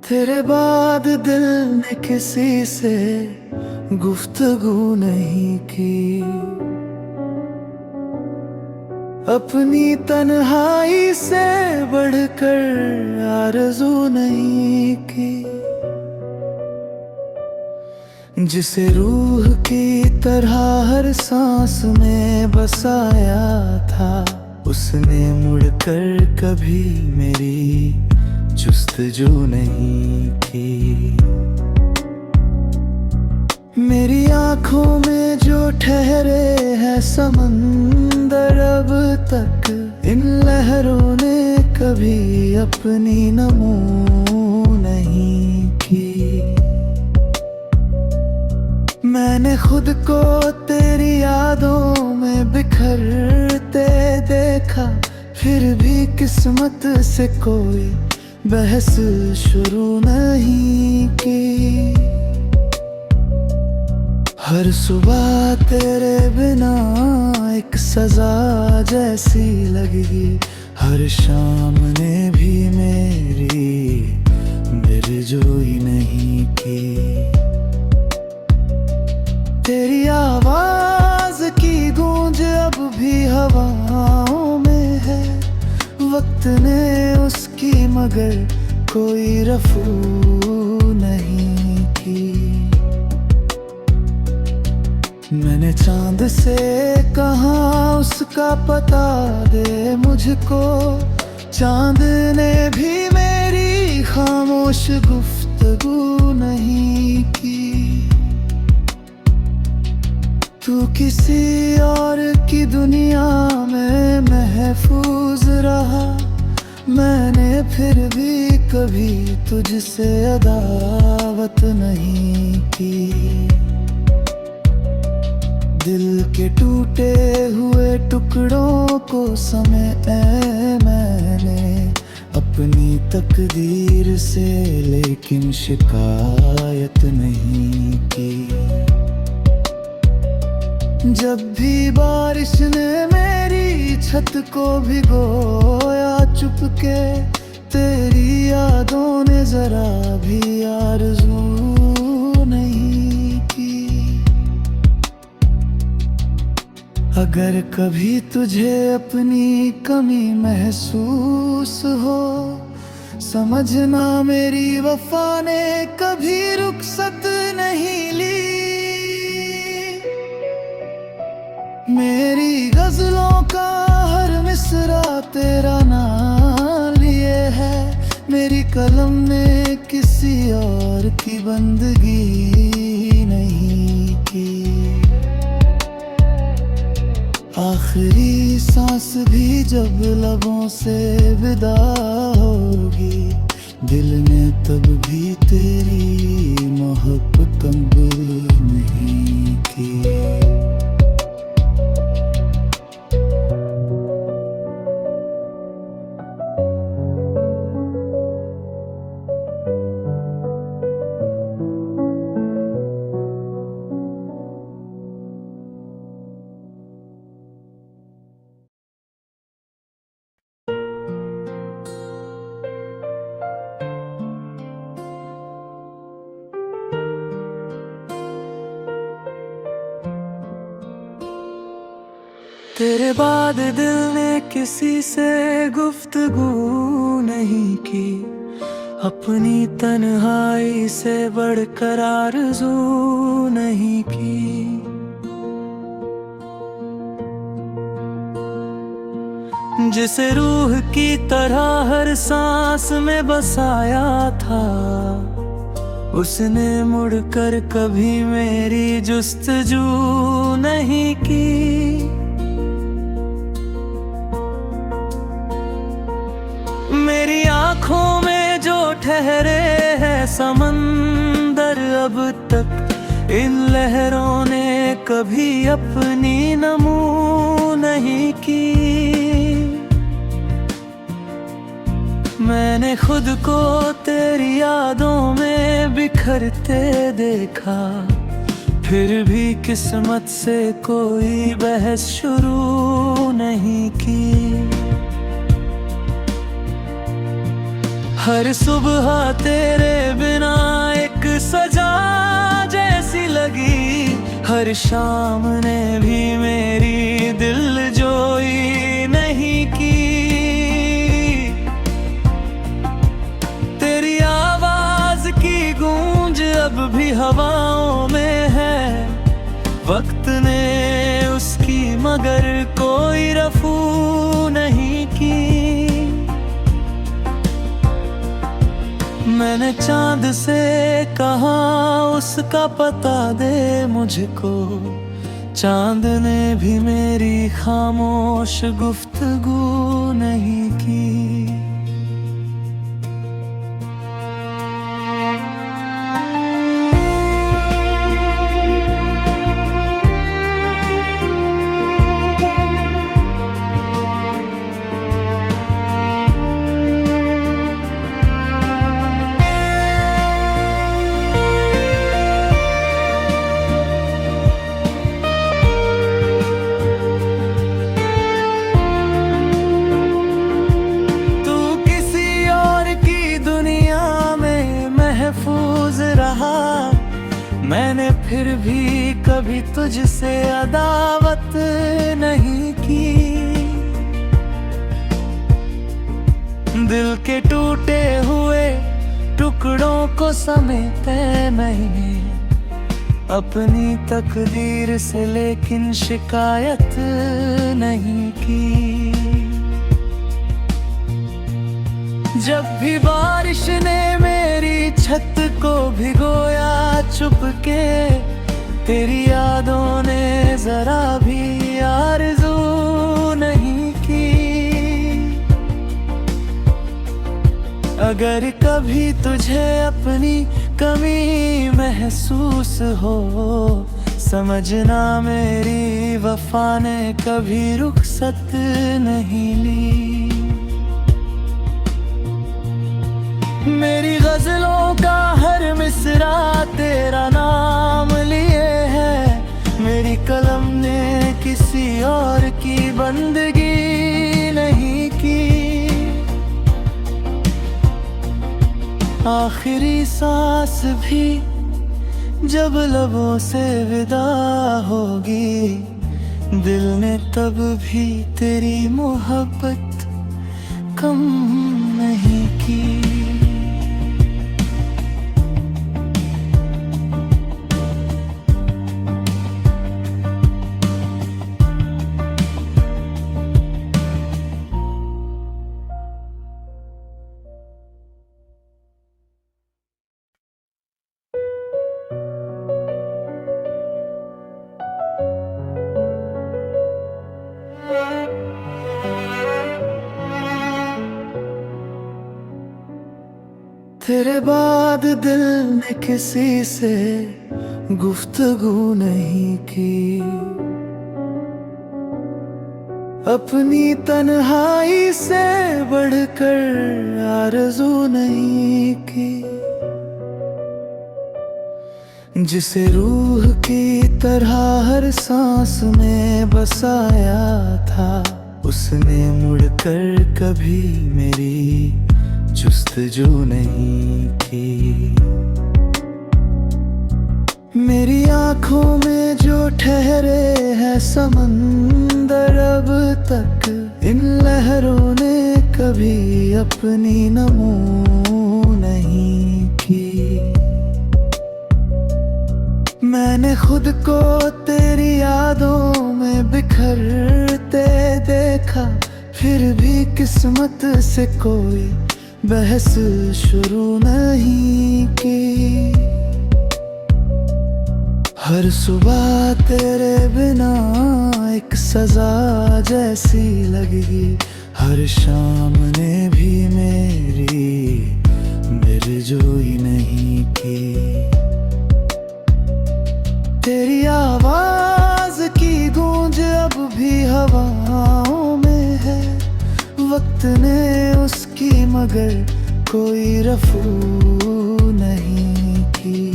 तेरे बाद दिल ने किसी से गुफ्तगू नहीं की, अपनी तन्हाई से बढ़कर आरज़ू नहीं की। जिसे रूह की तरह हर सांस में बसाया था, उसने मुड़कर कभी मेरी जुस्तजू नहीं की। मेरी आँखों में जो ठहरे हैं समंदर, अब तक इन लहरों ने कभी अपनी नमो नहीं की। मैंने खुद को तेरी यादों में बिखरते देखा, फिर भी किस्मत से कोई बहस शुरू नहीं की। हर सुबह तेरे बिना एक सजा जैसी लगी, हर शाम ने भी मेरी दिलजोई नहीं की। तेरी आवाज की गूंज अब भी हवाओं में है, वक्त ने उसकी मगर कोई रफू नहीं की। मैंने चांद से कहा उसका पता दे मुझको, चांद ने भी मेरी खामोश गुफ्तगू नहीं की। तू किसी और की दुनिया में महफूज रहा, मैंने फिर भी कभी तुझसे अदावत नहीं की। दिल के टूटे हुए टुकड़ों को समेटा मैंने अपनी तकदीर से, लेकिन शिकायत नहीं की। जब भी बारिश ने मेरी छत को भिगोया चुपके, तेरी यादों ने जरा भी आरज़ू नहीं की। अगर कभी तुझे अपनी कमी महसूस हो, समझना मेरी वफा ने कभी रुखसत नहीं ली। मेरी गजलों का हर मिसरा तेरा नाम लिए है, मेरी कलम ने किसी और की बंदगी नहीं की। आखिरी सांस भी जब लबों से विदा होगी, दिल ने तब भी तेरी मोहब्बत कबूल नहीं की। तेरे बाद दिल ने किसी से गुफ्तगू नहीं की, अपनी तन्हाई से बढ़कर आरज़ू नहीं की। जिसे रूह की तरह हर सांस में बसाया था, उसने मुड़कर कभी मेरी जुस्तजू नहीं की। मेरी आँखों में जो ठहरे हैं समंदर, अब तक इन लहरों ने कभी अपनी नमो नहीं की। मैंने खुद को तेरी यादों में बिखरते देखा, फिर भी किस्मत से कोई बहस शुरू नहीं की। हर सुबह तेरे बिना एक सजा जैसी लगी, हर शाम ने भी मेरी दिलजोई नहीं की। तेरी आवाज की गूंज अब भी हवाओं में है, वक्त ने उसकी मगर कोई रफू नहीं की। मैंने चांद से कहा उसका पता दे मुझको, चांद ने भी मेरी खामोश गुफ्तगू नहीं की। मैंने फिर भी कभी तुझसे अदावत नहीं की। दिल के टूटे हुए टुकड़ों को समेटे मैंने अपनी तकदीर से, लेकिन शिकायत नहीं की। जब भी बारिश ने मेरी छत को भिगोया चुपके, तेरी यादों ने जरा भी आरज़ू नहीं की। अगर कभी तुझे अपनी कमी महसूस हो, समझना मेरी वफा ने कभी रुखसत नहीं ली। मेरी गजलों का हर मिसरा तेरा नाम लिए है, मेरी कलम ने किसी और की बंदगी नहीं की। आखिरी सांस भी जब लबों से विदा होगी, दिल ने तब भी तेरी मोहब्बत कम नहीं की। तेरे बाद दिल ने किसी से गुफ्तगू नहीं की, अपनी तन्हाई से बढ़कर आरज़ू नहीं की। जिसे रूह की तरह हर सांस में बसाया था, उसने मुड़कर कभी मेरी जुस्तजू नहीं की। मेरी आँखों में जो ठहरे हैं समंदर, अब तक इन लहरों ने कभी अपनी नमो नहीं की। मैंने खुद को तेरी यादों में बिखरते देखा, फिर भी किस्मत से कोई बहस शुरू नहीं की। हर सुबह तेरे बिना एक सजा जैसी लगी, हर शाम ने भी मेरी दिलजोई नहीं की। तेरी आवाज की गूंज अब भी हवाओं में है, वक्त ने उसकी मगर कोई रफू नहीं की।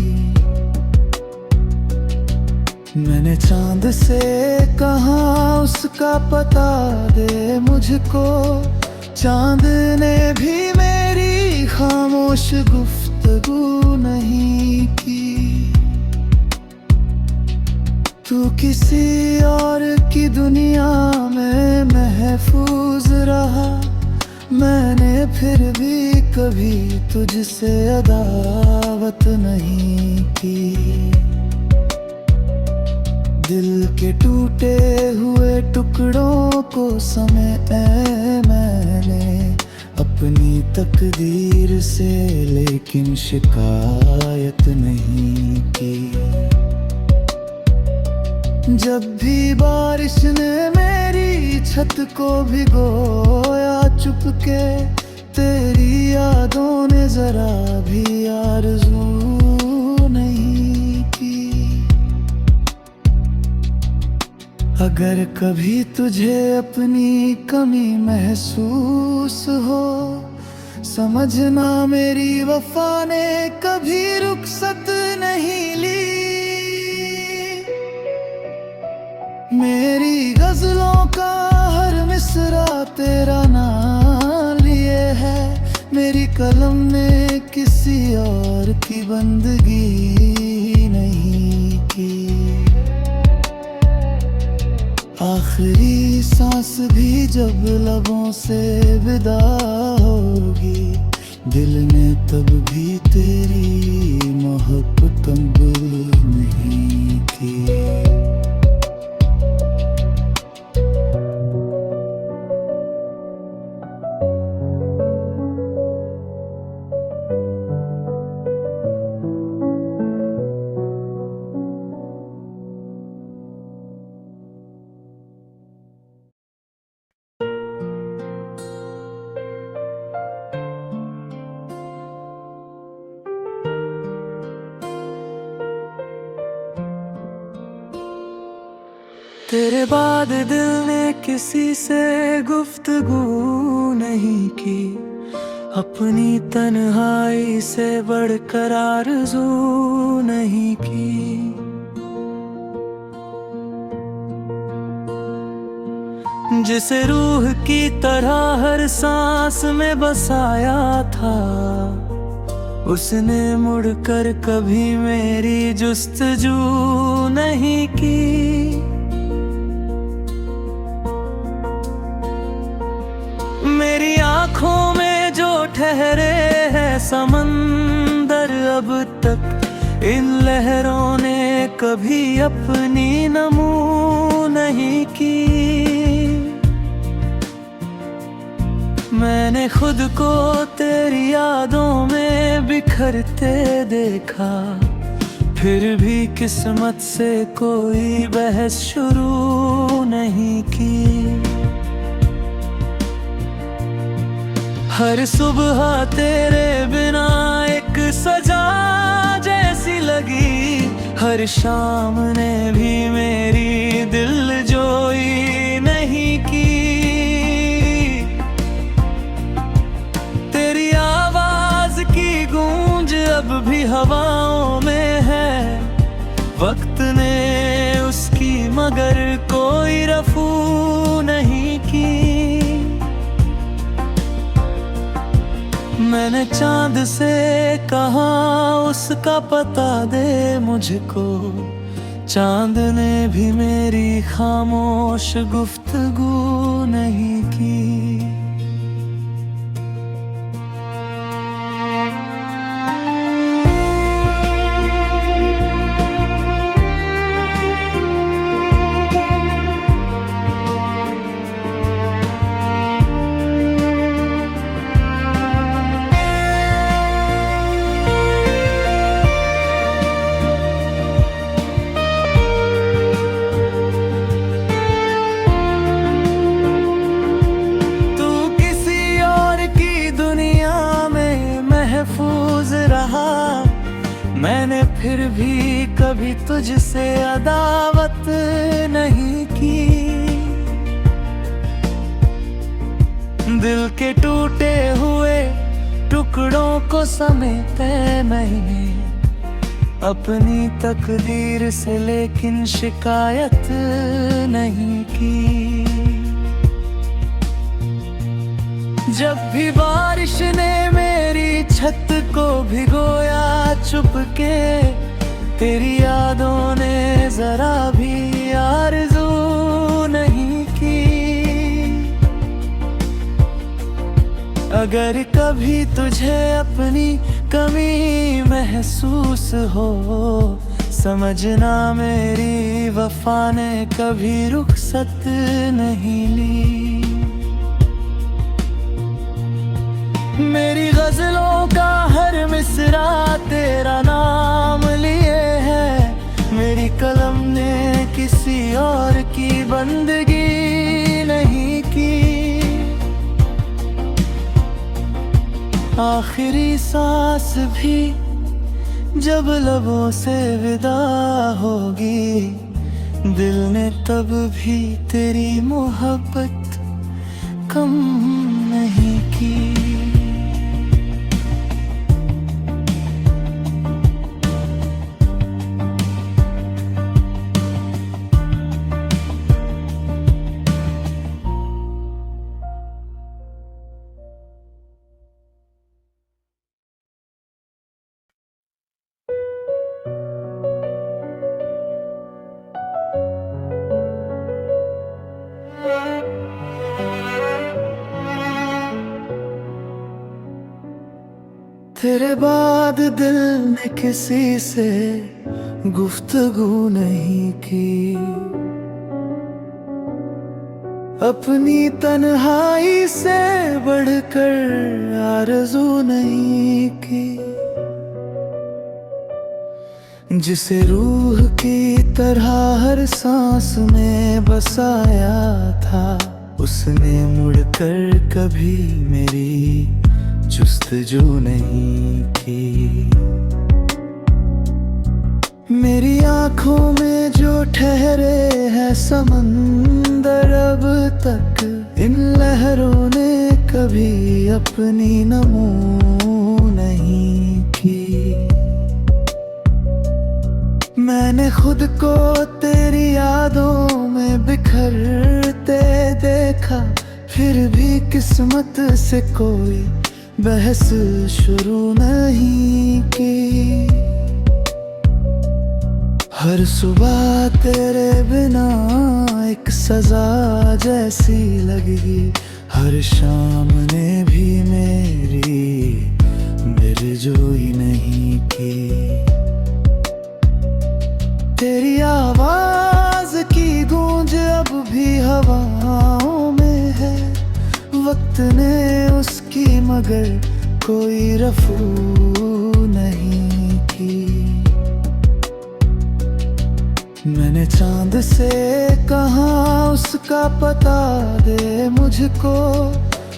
मैंने चांद से कहा उसका पता दे मुझको, चांद ने भी मेरी खामोश गुफ्तगू नहीं की। तू किसी और की दुनिया में महफूज रहा, मैंने फिर भी कभी तुझसे अदावत नहीं की। दिल के टूटे हुए टुकड़ों को समेटा मैंने अपनी तकदीर से, लेकिन शिकायत नहीं की। जब भी बारिश ने मेरी छत को भिगोया चुपके, तेरी यादों ने जरा भी आरज़ू नहीं की। अगर कभी तुझे अपनी कमी महसूस हो, समझना मेरी वफा ने कभी रुखसत नहीं ली। मेरी गजलों का हर मिसरा तेरा नाम लिए है, मेरी कलम ने किसी और की बंदगी नहीं की। आखिरी सांस भी जब लबों से विदा होगी, दिल ने तब भी तेरी मोहब्बत कबूल नहीं की। तेरे बाद दिल ने किसी से गुफ्तगू नहीं की, अपनी तन्हाई से बढ़कर आरज़ू नहीं की। जिसे रूह की तरह हर सांस में बसाया था, उसने मुड़कर कभी मेरी जुस्तजू नहीं की। मेरी आँखों में जो ठहरे हैं समंदर, अब तक इन लहरों ने कभी अपनी नमू नहीं की। मैंने खुद को तेरी यादों में बिखरते देखा, फिर भी किस्मत से कोई बहस शुरू नहीं की। हर सुबह तेरे बिना एक सजा जैसी लगी, हर शाम ने भी मेरी दिलजोई नहीं की। तेरी आवाज की गूंज अब भी हवाओं में है, वक्त ने उसकी मगर कोई रफू नहीं की। मैंने चांद से कहा उसका पता दे मुझको, चांद ने भी मेरी खामोश गुफ्तगू नहीं की। मैंने फिर भी कभी तुझसे अदावत नहीं की। दिल के टूटे हुए टुकड़ों को समेटे मैंने अपनी तकदीर से, लेकिन शिकायत नहीं की। जब भी बारिश ने मेरी छत को भिगोया चुपके, तेरी यादों ने जरा भी आरज़ू नहीं की। अगर कभी तुझे अपनी कमी महसूस हो, समझना मेरी वफा ने कभी रुखसत नहीं ली। मेरी गजलों का हर मिसरा तेरा नाम लिए है, मेरी कलम ने किसी और की बंदगी नहीं की। आखिरी सांस भी जब लबों से विदा होगी, दिल ने तब भी तेरी मोहब्बत कम नहीं की। तेरे बाद दिल ने किसी से गुफ्तगू नहीं की, अपनी तन्हाई से बढ़कर आरज़ू नहीं की। जिसे रूह की तरह हर सांस में बसाया था, उसने मुड़कर कभी मेरी जुस्तजू नहीं की। मेरी आँखों में जो ठहरे हैं समंदर, अब तक इन लहरों ने कभी अपनी नमो नहीं की। मैंने खुद को तेरी यादों में बिखरते देखा, फिर भी किस्मत से कोई बहस शुरू नहीं की। हर सुबह तेरे बिना एक सजा जैसी लगी, हर शाम ने भी मेरी दिलजोई नहीं की। तेरी आवाज की गूंज अब भी हवाओं में है, वक्त ने उसकी मगर कोई रफू नहीं की। मैंने चांद से कहा उसका पता दे मुझको,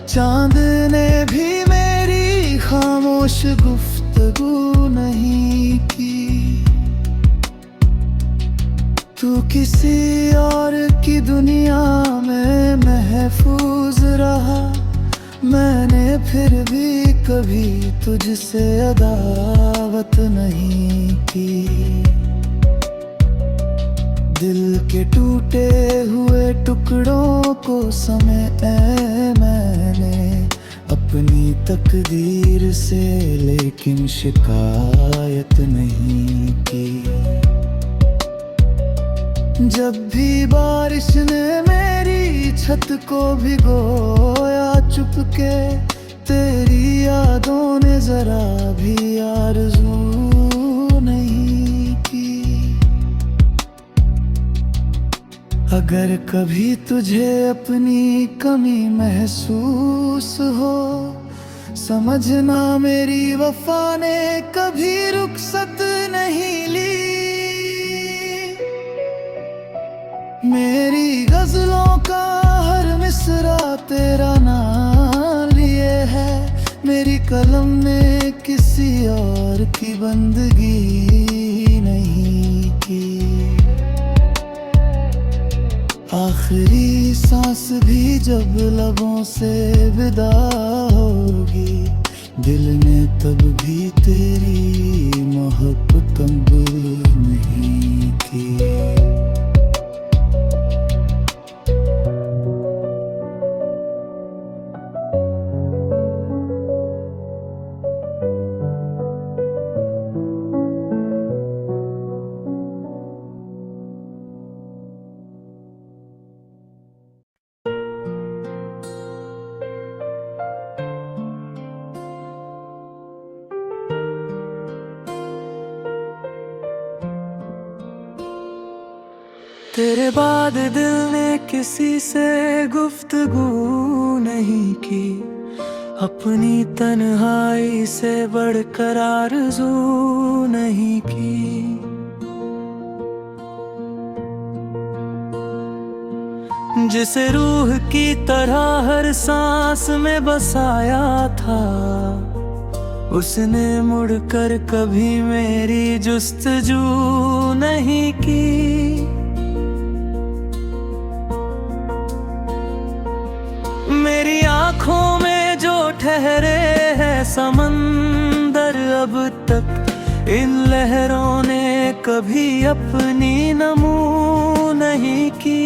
चांद ने भी मेरी खामोश गुफ्तगू नहीं की। तू किसी और की दुनिया में महफूज रहा, मैंने फिर भी कभी तुझसे अदावत नहीं की। दिल के टूटे हुए टुकड़ों को समेटा मैंने अपनी तकदीर से, लेकिन शिकायत नहीं की। जब भी बारिश ने मेरी छत को भिगोया चुपके, तेरी यादों ने जरा भी आरज़ू नहीं की। अगर कभी तुझे अपनी कमी महसूस हो, समझना मेरी वफा ने कभी रुखसत नहीं ली। मेरी गजलों का हर मिसरा तेरा नाम लिए है, मेरी कलम ने किसी और की बंदगी नहीं की। आखिरी सांस भी जब लबों से विदा होगी, दिल ने तब भी तेरी मोहब्बत कबूल नहीं की। तेरे बाद दिल ने किसी से गुफ्तगू नहीं की, अपनी तन्हाई से बढ़कर आरज़ू नहीं की। जिसे रूह की तरह हर सांस में बसाया था, उसने मुड़कर कभी मेरी जुस्तजू नहीं की। मेरी आँखों में जो ठहरे हैं समंदर, अब तक इन लहरों ने कभी अपनी नमू नहीं की।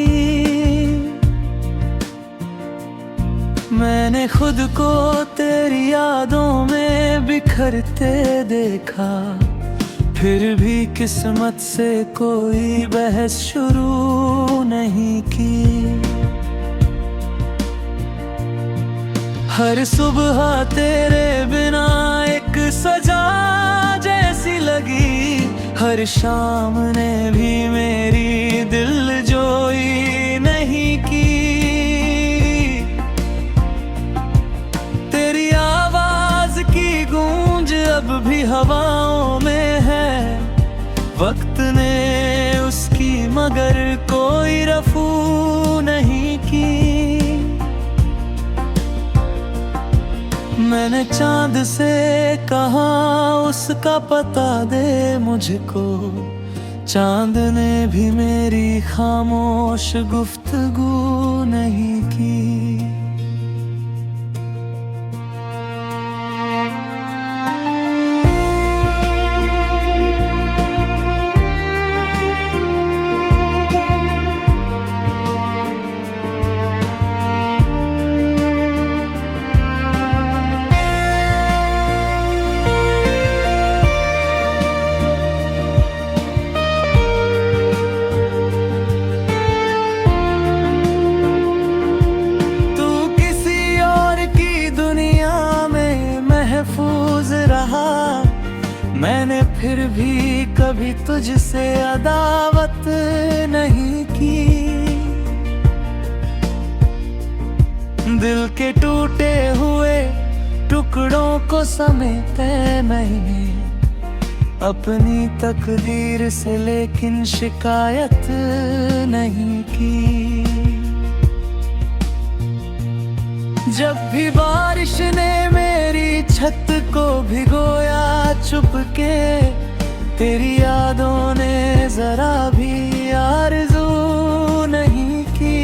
मैंने खुद को तेरी यादों में बिखरते देखा, फिर भी किस्मत से कोई बहस शुरू नहीं की। हर सुबह तेरे बिना एक सजा जैसी लगी, हर शाम ने भी मेरी दिलजोई नहीं की। तेरी आवाज की गूंज अब भी हवाओं में है, वक्त ने उसकी मगर कोई रफू नहीं की। मैंने चांद से कहा उसका पता दे मुझको, चांद ने भी मेरी खामोश गुफ्तगू नहीं की। मैंने फिर भी कभी तुझसे अदावत नहीं की। दिल के टूटे हुए टुकड़ों को समेटे मैंने अपनी तकदीर से, लेकिन शिकायत नहीं की। जब भी बारिश ने मेरी छत को भिगोया चुपके, तेरी यादों ने जरा भी आरज़ू नहीं की।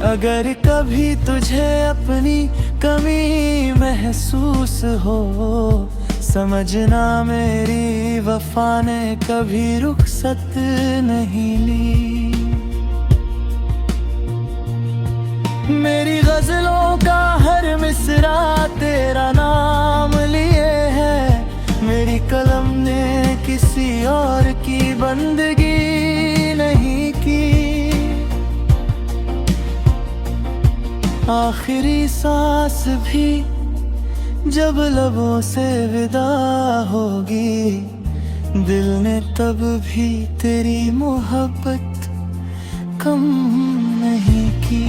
अगर कभी तुझे अपनी कमी महसूस हो, समझना मेरी वफा ने कभी रुखसत नहीं ली। मेरी गजलों का हर मिसरा तेरा नाम लिए है, मेरी कलम ने किसी और की बंदगी नहीं की। आखिरी सांस भी जब लबों से विदा होगी, दिल ने तब भी तेरी मोहब्बत कम नहीं की।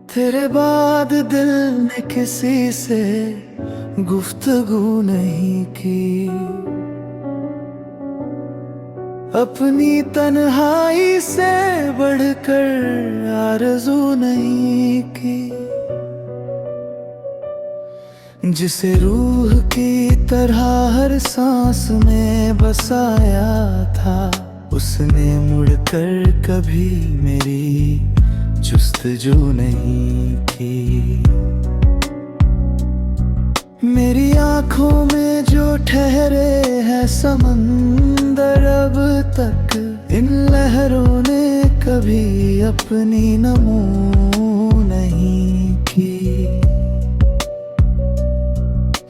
तेरे बाद दिल ने किसी से गुफ्तगू नहीं की, अपनी तन्हाई से बढ़कर आरज़ू नहीं की। जिसे रूह की तरह हर सांस में बसाया था, उसने मुड़कर कभी मेरी जुस्तजू नहीं की। मेरी आँख आँखों में जो ठहरे है समंदर, अब तक इन लहरों ने कभी अपनी नमो नहीं की।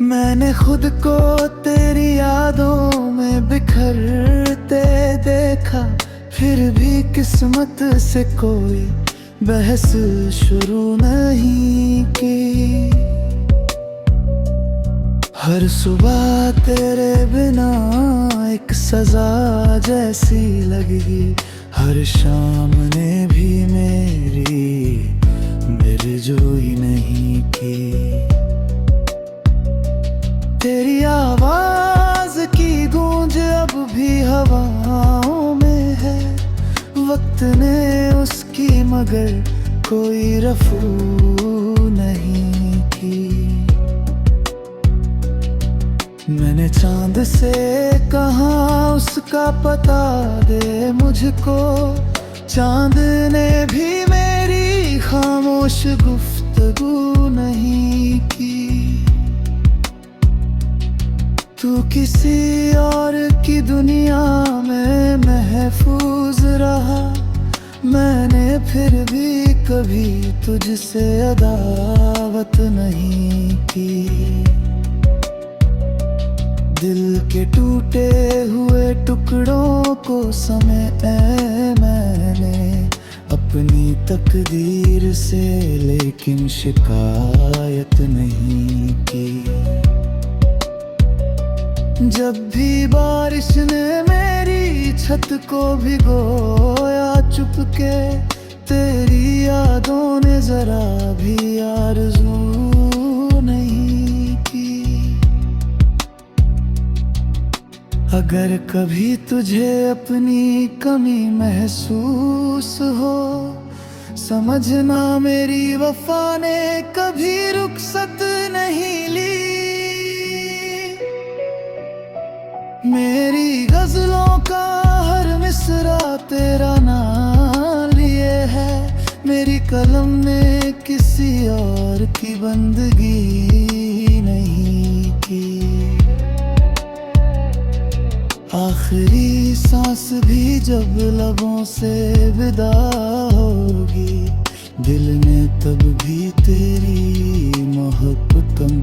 मैंने खुद को तेरी यादों में बिखरते देखा, फिर भी किस्मत से कोई बहस शुरू नहीं की। हर सुबह तेरे बिना एक सजा जैसी लगी, हर शाम ने भी मेरी दिलजोई नहीं की। तेरी आवाज की गूंज अब भी हवाओं में है, वक्त ने उसकी मगर कोई रफू नहीं की। मैंने चांद से कहा उसका पता दे मुझको, चांद ने भी मेरी खामोश गुफ्तगू नहीं की। तू किसी और की दुनिया में महफूज रहा, मैंने फिर भी कभी तुझसे अदावत नहीं की। दिल के टूटे हुए टुकड़ों को समेट मैंने अपनी तकदीर से, लेकिन शिकायत नहीं की। जब भी बारिश ने मेरी छत को भिगोया चुपके, तेरी यादों ने जरा भी आरज़ू नहीं की। अगर कभी तुझे अपनी कमी महसूस हो, समझना मेरी वफा ने कभी रुखसत नहीं ली। मेरी गजलों का हर मिसरा तेरा नाम लिए है, मेरी कलम ने किसी और की बंदगी नहीं की। आखिरी सांस भी जब लबों से विदा होगी, दिल में तब भी तेरी मोहब्बत कम